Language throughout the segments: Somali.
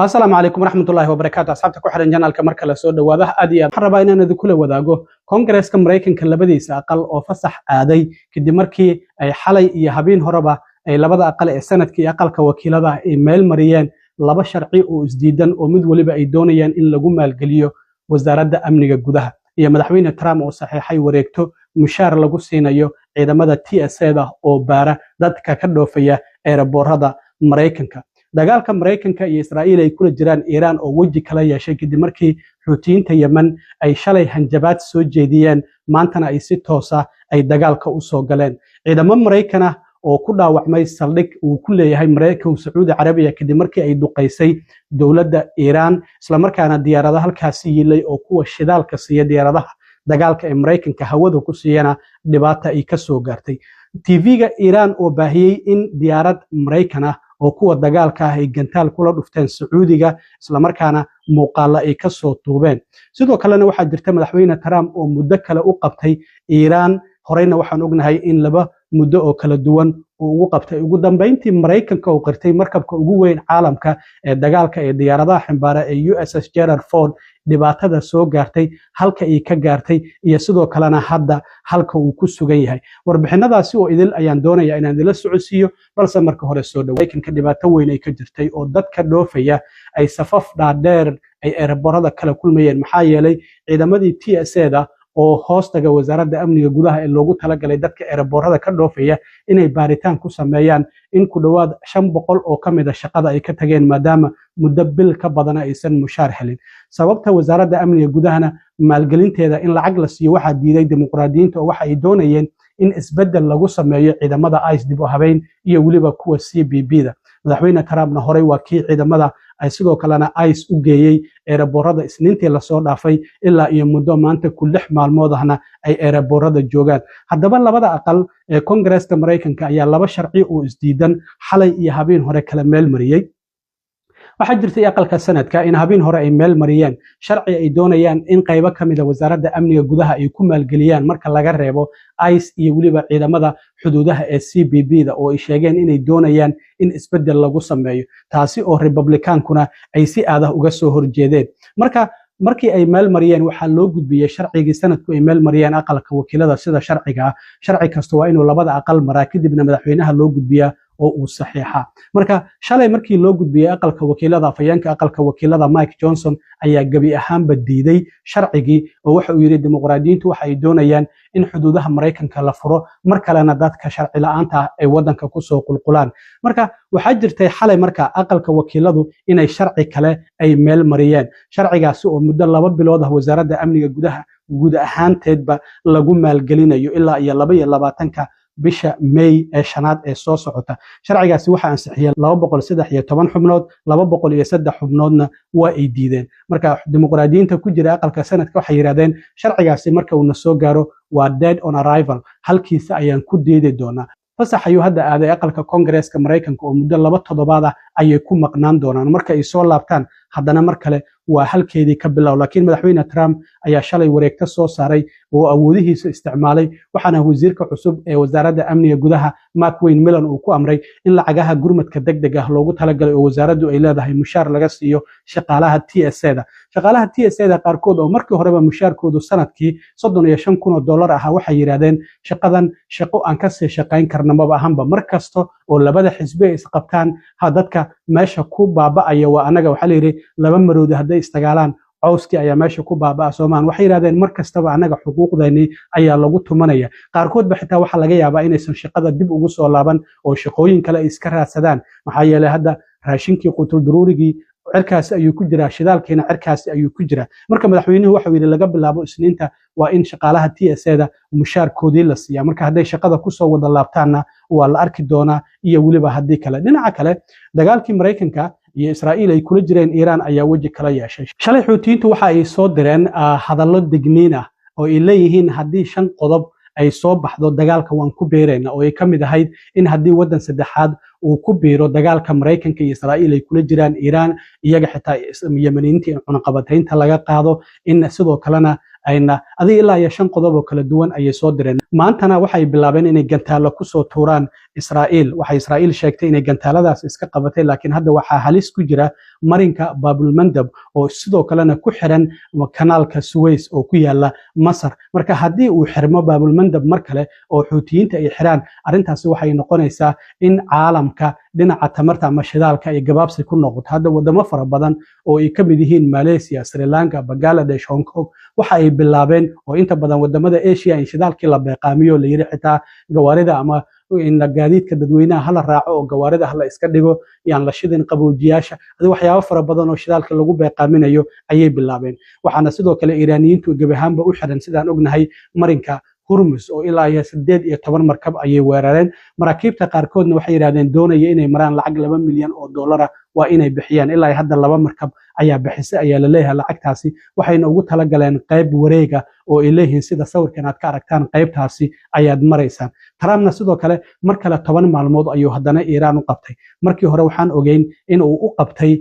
السلام عليكم ورحمة الله وبركاته. أصحابتك وحرن جنالك مركز لسود وواضح أدي حربا إننا ذكول وداقو كونغرس كمريكن كلبديس أقل أو فصح آدي كدي مركي أي حالي يهابين هربا أي لبدا أقل السنة كي أقل كوكيلة إيميل مريان لبا شرعي وإزديدان ومد ولبا إيدونيان إن لقوم القليو وزارة أمنية جودها هي مدحوين ترام وصحيحي وريكتو مشار لقو سينايو إذا مدى TSA أو بارا دادك كدوفيا إيرابور هذا مريكنك dagaalka Mareykanka iyo Israa'iil ay kula jiraan Iran oo waji kala yeeshay kadib markii Xuutiyiinta Yemen ay shalay hanjabaad soo jeediyeen maantana ay si toos ah ay dagaalka u soo galeen ciidamada Mareykanka oo ku dhaawacmay saldhig uu ku leeyahay Mareykanka Sacuudi Carabiya kadib markii ay duqeysay dawladda Iran isla markaana diyaaradaha halkaas yilay oo kuwa shidaalka siiya diyaaradaha dagaalka ee Mareykanka hawada ku siiyana dhibaato ay ka soo gaartay TV-ga Iran oo baahiyay in diyaarad Mareykan oo kuwa dagaalka ah ay gantaal kula dhufteen Sacuudiga isla markaana muuqaala ay ka soo duubeen sidoo kalena waxa jirta madaxweyne Trump oo muddo kale u qabtay Iran horeyna waxaan ognahay in laba muddo oo kala duwan oo ugu qabtay ugu dambeyntii Mareykanka oo qirtay markabka ugu weyn caalamka ee dagaalka ee diyaaradaha ximbaara ee USS Gerald Ford dhibaatada soo gaartay halka ay ka gaartay iyo sidoo kalena hadda halka uu ku sugan yahay warbixinadaasi oo idil ayaan doonayaa inaan idila socodsiiyo balse marka hore soo dhaweeyay ka dhibaato weyn ay ka jirtay oo dadka dhoofaya ay safaf dhaadheer ay eraborada kala kulmayeen maxaa yeelay ciidamadii TSA oo hoostaga wasaaradda amniga gudaha ee loogu talagalay dadka eraborada ka dhoofaya inay baaritaan ku sameeyaan in ku dhawaad 500 oo kamid ah shaqada ay ka tageen maadaama muddo bil ka badan aysan mushaar helin sababta wasaaradda amniga gudahana maalgelinteeda in lacag la siiyo waxa diiday dimuqraadiyiinta oo waxa ay doonayeen in isbedel lagu sameeyo ciidamada ICE dib u habeyn iyo waliba kuwa CBP-da madaxweyne Trumpna horey waa kii ciidamada ay sidoo kalena ICE u geeyay eraborada isniintii la soo dhaafay ilaa iyo muddo maanta ku 6 maalmood ahna ay eraborada joogaan haddaba labada aqal ee Congress-ka Mareykanka ayaa laba sharci oo isdiidan xalay iyo habeen hore kala meel mariyay waxaa jirtay aqalka sanadka in habeen hore ay meel mariyeen sharci ay doonayaan in qaybo kamid ah wasaaradda amniga gudaha ay ku maalgeliyaan marka laga reebo ICE iyo waliba ciidamada xuduudaha ee CBP-da oo ay sheegeen inay doonayaan in isbedel lagu sameeyo taasi oo Republicaankuna ay si aad ah uga soo horjeedeen markii ay meel mariyeen waxa loo gudbiyay sharcigii sanadku ay meel mariyeen aqalka wakiilada sida sharci kasta waa inuu labada aqal maraa kadibna madaxweynaha loo gudbiyaa oo uu saxiixa marka shalay markii loo gudbiyay aqalka wakiilada afayeenka aqalka wakiilada Mike Johnson ayaa gabi ahaanba diiday sharcigii oo waxa uu yiri dimuqraadiyiintu waxa ay doonayaan in xuduudaha Mareykanka la furo mar kalena dadka sharci la'aanta ay wadanka ku soo qulqulaan marka waxa jirtay xalay marka aqalka wakiiladu inay sharci kale ay meel mariyeen sharcigaasi oo muddo 2 bilood ah wasaaradda amniga gudaha guud ahaanteedba lagu maalgelinayo ilaa iyo 22ka bisha May ee shanaad ee soo socota sharcigaasi waxa ansixiyay 213 xubnood 203 xubnoodna waa ay diideen marka dimuqraadiyiinta ku jira aqalka sanadka waxay yiraahdeen sharcigaasi marka uu soo gaaro waa dead on arrival halkiisa ayaan ku diidi doonaa fasax ayuu hadda aaday aqalka Congress-ka Mareykanka oo muddo 2 toddobaad ah ayay ku maqnaan doonaan marka ay soo laabtaan haddana mar kale waa halkeedii ka bilow laakiin madaxweyne Trump ayaa shalay wareegta soo saaray oo awoodihiisa isticmaalay waxaana wasiirka cusub ee wasaaradda amniga gudaha Mark Wayne Millen uu ku amray in lacagaha gurmadka degdeg ah loogu talagalay oo wasaaraddu ay leedahay mushaar laga siiyo shaqaalaha TSA-da qaarkood oo markii horeba mushaarkoodu sanadkii $35,000 ah waxay yiraahdeen shaqadan shaqo aan ka sii shaqayn karno maba ahanba markasto oo labada xisbi is qabtaan dadka meesha ku baaba'aya waa anaga waxa la yiri laba maroodi haday istagaalaan cawski ayaa meesha ku baabaa Soomaan waxay yiraahdeen markastaba anaga xuquuqdeeni ayaa lagu tumanaya qaarkood ba xitaa waxa laga yaabaa inaysan shaqada dib ugu soo laaban oo shaqooyin kale iska raadsadaan maxaa yeelay hadda raashinkii qutul daruurigii cirkaasi ayuu ku jiraa shidaalkeena cirkaasi ayuu ku jiraa marka madaxweynuhu waxa uu yiri laga bilaabo isniinta waa in shaqaalaha TSA-da mushaarkoodii la siiyaa marka haday shaqada ku soo wada laabtaana waa la arki doonaa iyo waliba hadii kale dhinaca kale dagaalkii Mareykanka iyo Israa'iil ay kula jireen Iran ayaa waji kala yeeshay shalay Xuutiyiintu waxa ay soo direen hadallo digniin ah oo ay leeyihiin hadii 5 qodob ay soo baxdo dagaalka waan ku beerayna oo ay kamid ahayd in hadii wadan saddexaad uu ku biiro dagaalka Mareykanka iyo Israa'iil ay kula jiraan Iran iyaga xitaa Yemeniinta in cunaqabataynta laga qaado in sidoo kalena ayna adiga ilaa iyo 5 qodob oo kala duwan ay soo direen maantana waxay bilaabeen inay gantaalo ku soo tuuraan Israa'iil waxay Israa'iil sheegtay inay gantaaladaas iska qabatay laakiin hadda waxa halis ku jira marinka baabulmandab oo sidoo kalena ku xiran kanaalka Suez oo ku yaala Masar. marka haddii uu xirmo baabulmandab mar kale oo xuutiyiinta ay xiraan, arrintaasi waxay noqonaysaa in caalamka dhinaca tamarta ama shidaalka ay gabaabsi ku noqoto. hadda wadamo fara badan oo ay ka mid yihiin Malaysia, Sri Lanka, Bangladesh, Hong Kong waxa ay bilaabeen oo inta badan wadamada Asia in shidaalkii la beeqaamiyo la yiri xitaa gawaarida ama in gaadiidka dadweynaha hala raaco oo gawaarida hala iska dhigo yaan la shidin qaboojiyaasha. waxyaabo fara badan oo shidaalka lagu beeqaaminayo ayay bilaabeen. waxaana sidoo kale Iiraaniyiintu gabahaanba u xiran sidaan ognahay marinka Hormuz oo ilaa 18 markab ayay weerareen. maraakiibta qaarkoodna waxay yiraahdeen doonaya inay maraan lacag $2 milyan waa inay bixiyaan. ilaa hadda 2 markab ayaa bixisay ayaa la leeyahay lacagtaasi, waxayna ugu talagaleen qayb wareega oo ay leeyihiin sida sawirkan aad ka aragtaan qaybtaasi ayaad maraysaan. Trumpna sidoo kale mar kale 10 maalmood ayuu haddana Iiraan u qabtay. markii hore waxaan ogeyn in uu u qabtay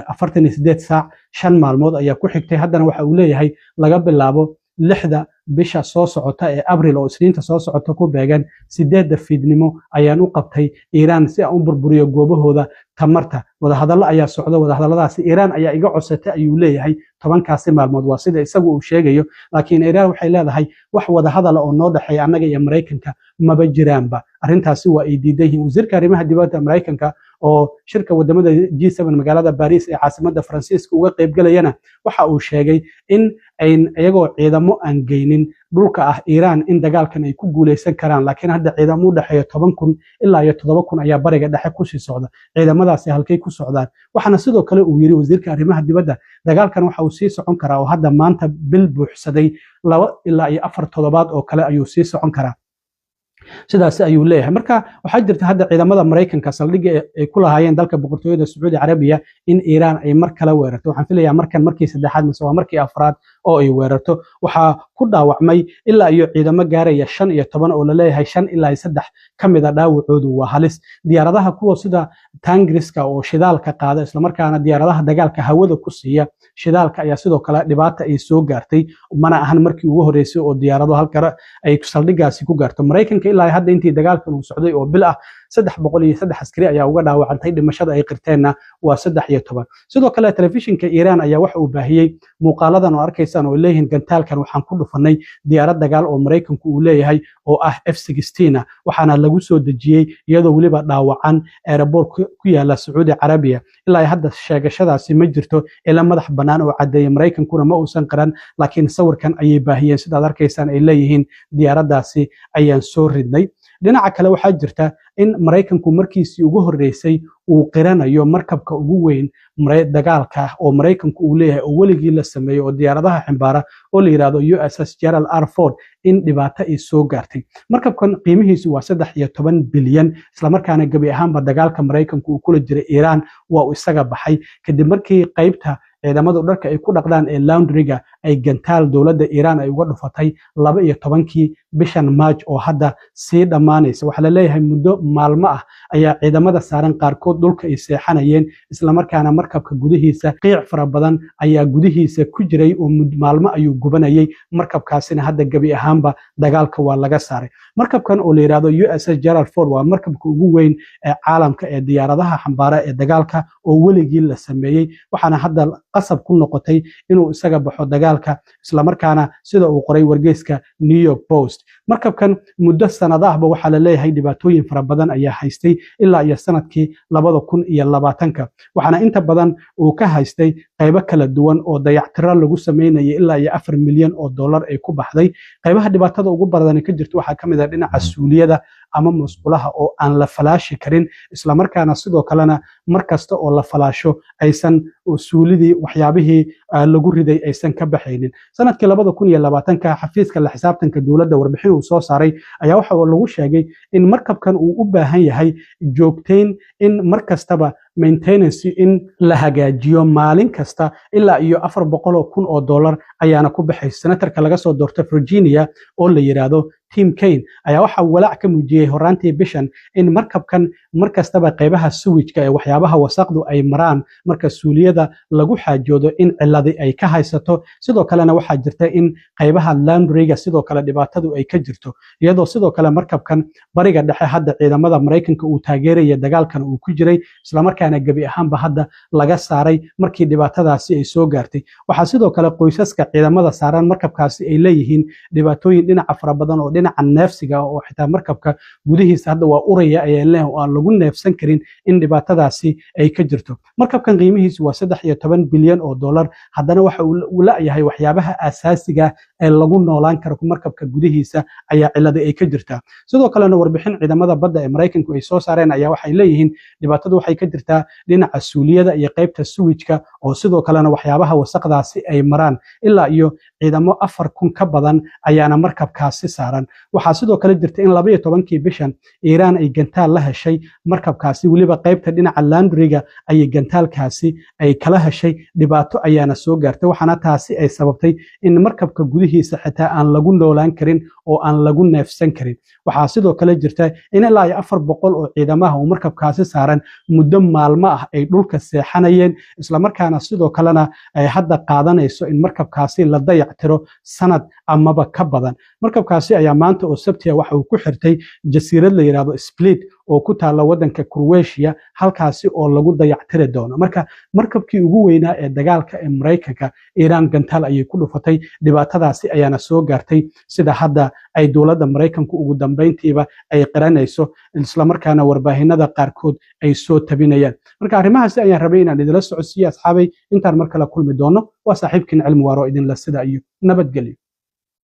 48 saac 5 maalmood ayaa ku xigtay. haddana waxa uu leeyahay laga bilaabo 6 bisha soo socota ee Abriil oo Isniinta soo socota ku beegan 8 fiidnimo ayaan u qabtay Iiraan si aan u burburiyo goobahooda tamarta. wadahadallo ayaa socda. wadahadalladaasi Iiraan ayaa iga codsatay ayuu leeyahay 10kaasi maalmood, waa sida isagu uu sheegayo. laakiin Iiraan waxay leedahay wax wadahadala oo noo dhaxeeya annaga iyo Mareykanka maba jiraanba. arrintaasi waa ay diidan yihiin. wasiirka arrimaha dibadda Mareykanka oo shirka wadamada G7 magaalada Paris ee caasimadda Faransiiska uga qayb galayana waxa uu sheegay in iyagoo ciidamo aan geynin dhulka ah Iiraan in dagaalkan ay ku guuleysan karaan, laakiin hadda ciidamo u dhaxeeya 10,000 ilaa 7,000 ayaa bariga dhexe ku sii socda. ciidamadaasi halkay ku socdaan? waxaana sidoo kale uu yiri wasiirka arrimaha dibadda dagaalkan waxa uu sii socon karaa oo hadda maanta bil buuxsaday 2 ilaa 4 toddobaad oo kale ayuu sii socon karaa. sidaas ayuu leeyahay. marka waxaa jirta hadda ciidamada Mareykanka saldhigga ay ku lahaayeen dalka boqortooyada Sacuudi Carabiya in Iiraan ay mar kale weerarto. waxaan filayaa markii saddexaad mise waa markii afraad oo ay weerarto. waxaa ku dhaawacmay ilaa iyo ciidamo gaaraya 15 oo la leeyahay 5 ilaa 3 kamid ah dhaawacoodu waa halis. diyaaradaha kuwa sida Tangriska oo shidaalka qaada isla markaana diyaaradaha dagaalka hawada ku siiya shidaalka ayaa sidoo kale dhibaato ay soo gaartay. mana ahan markii ugu horeysay oo diyaarado halka ay saldhiggaasi ku gaarto. Mareykanka ilaa hadda intii dagaalkan uu socday oo bil ah 303 askari ayaa uga dhaawacantay. dhimashada ay qirteenna waa 13. sidoo kale telefishinka Iiraan ayaa waxa uu baahiyay muuqaaladan oo arkaysaan oo leeyihiin gantaalkan waxaan ku dhufanay diyaarad dagaal oo Mareykanku uu leeyahay oo ah F-16 waxaana lagu soo dejiyay iyadoo waliba dhaawacan airport ku yaala Sacuudi Carabiya. ilaa hadda sheegashadaasi ma jirto ila madax banaan oo cadeeyay. Mareykankuna ma uusan qaran, laakiin sawirkan ayay baahiyeen sidaad arkaysaan ay leeyihiin diyaaradaasi ayaan soo ridnay. dhinaca kale waxaa jirta in Mareykanku markiisii ugu horeysay uu qiranayo markabka ugu weyn dagaalka oo Mareykanku uu leeyahay oo weligii la sameeyo oo diyaaradaha ximbaara oo la yiraahdo USS Gerald R. Ford in dhibaato ay soo gaartay. markabkan qiimihiisu waa 13 bilyan, isla markaana gabi ahaanba dagaalka Mareykanku uu kula jiray Iiraan waa uu isaga baxay kadib markii qaybta ciidamada dharka ay ku dhaqdaan ee laundryga ay gantaal dowladda Iiraan ay uga dhufatay 12kii bishan March oo hadda sii dhamaanaysa. waxaa la leeyahay muddo maalmo ah ayaa ciidamada saaran qaarkood dhulka ay seexanayeen, isla markaana markabka gudihiisa qiic fara badan ayaa gudihiisa ku jiray oo maalmo ayuu gubanayay. markabkaasina hadda gabi ahaanba dagaalka waa laga saaray. markabkan oo la yiraahdo USS Gerald Ford waa markabka ugu weyn ee caalamka ee diyaaradaha xambaara ee dagaalka oo weligii la sameeyay. waxaana hadda qasab ku noqotay inuu isaga baxo dagaalka, isla markaana sida uu qoray wargeyska New York Post. markabkan muddo sanadahba waxaa la leeyahay dhibaatooyin fara badan ayaa haystay ilaa iyo sanadkii 2020. waxaana inta badan uu ka haystay qaybo kala duwan oo dayactiro lagu sameynayay ilaa iyo $4 milyan ay ku baxday. qaybaha dhibaatada ugu badan ka jirto waxaa kamid ah dhinaca suuliyada ama musqulaha oo aan la falaashi karin, isla markaana sidoo kalena markasta oo la falaasho aysan suulidii waxyaabihii lagu riday aysan ka baxaynin. sanadkii 2020 xafiiska la xisaabtanka dowladda warbixin uu soo saaray ayaa waxa lagu sheegay in markabkan uu u baahan yahay joogteyn, in markastaba maintenance in la hagaajiyo maalin kasta ilaa iyo $400,000 ayaana ku baxay. senatarka laga soo doortay Virginia oo la yiraahdo Tim Kaine ayaa waxa walaac ka muujiyay horaantii bishan in markabkan markastaba qaybaha sewage-ka ee waxyaabaha wasaqdu ay maraan marka suuliyada lagu xaajoodo in ciladi ay ka haysato sidoo kalena waxaa jirta in qaybaha laundry-ga sidoo kale dhibaatadu ay ka jirto iyadoo sidoo kale markabkan bariga dhexe hadda ciidamada Mareykanka uu taageeraya dagaalkan uu ku jiray isla markaana gabi ahaanba hadda laga saaray markii dhibaatadaasi ay soo gaartay waxaa sidoo kale qoysaska ciidamada saaran markabkaasi ay leeyihiin dhibaatooyin dhinaca fara badan oo dhinaca neefsiga oo xitaa markabka gudihiisa hadda waa uraya ayay leeyahay oo aan lagu neefsan karin in dhibaatadaasi ay ka jirto markabkan qiimihiisu waa 13 bilyan oo dollar haddana waxa uu leeyahay waxyaabaha asaasiga ee lagu noolaan karo markabka gudihiisa ayaa cilada ay ka jirtaa sidoo kalena warbixin ciidamada badda ee Mareykanku ay soo saareen ayaa waxay leeyihiin dhibaatadu waxay ka jirtaa dhinaca suuliyada iyo qaybta sewage-ka oo sidoo kalena waxyaabaha wasaqdaasi ay maraan ilaa iyo ciidamo 4,000 ka badan ayaana markabkaasi saaran waxaa sidoo kale jirta in 12kii bishan Iiraan ay gantaal la heshay markabkaasi waliba qaybta dhinaca laundry-ga ay gantaalkaasi ay kala heshay dhibaato ayaana soo gaartay waxaana taasi ay sababtay in markabka gudihiisa xitaa aan lagu noolaan karin oo aan lagu neefsan karin waxaa sidoo kale jirta in ilaa 400 oo ciidamaha oo markabkaasi saaran muddo maalmo ah ay dhulka seexanayeen isla markaana sidoo kalena ay hadda qaadanayso in markabkaasi la dayactiro sanad amaba ka badan markabkaasi ayaa maanta oo Sabti waxa uu ku xirtay jasiirad la yiraahdo Split oo ku taala wadanka Croatia halkaasi oo lagu dayactiri doono marka markabkii ugu weynaa ee dagaalka ee Mareykanka Iiraan gantaal ayay ku dhufatay dhibaatadaasi ayaana soo gaartay sida hadda ay dowladda Mareykanku ugu dambeyntiiba ay qiranayso isla markaana warbaahinada qaarkood ay soo tabinayaan marka arrimahaasi ayaan rabay inaan idila socodsiiyo asxaabay intaan mar kale kulmi doono waa saaxiibkiin cilmi waaro idin la sida iyo nabadgelyo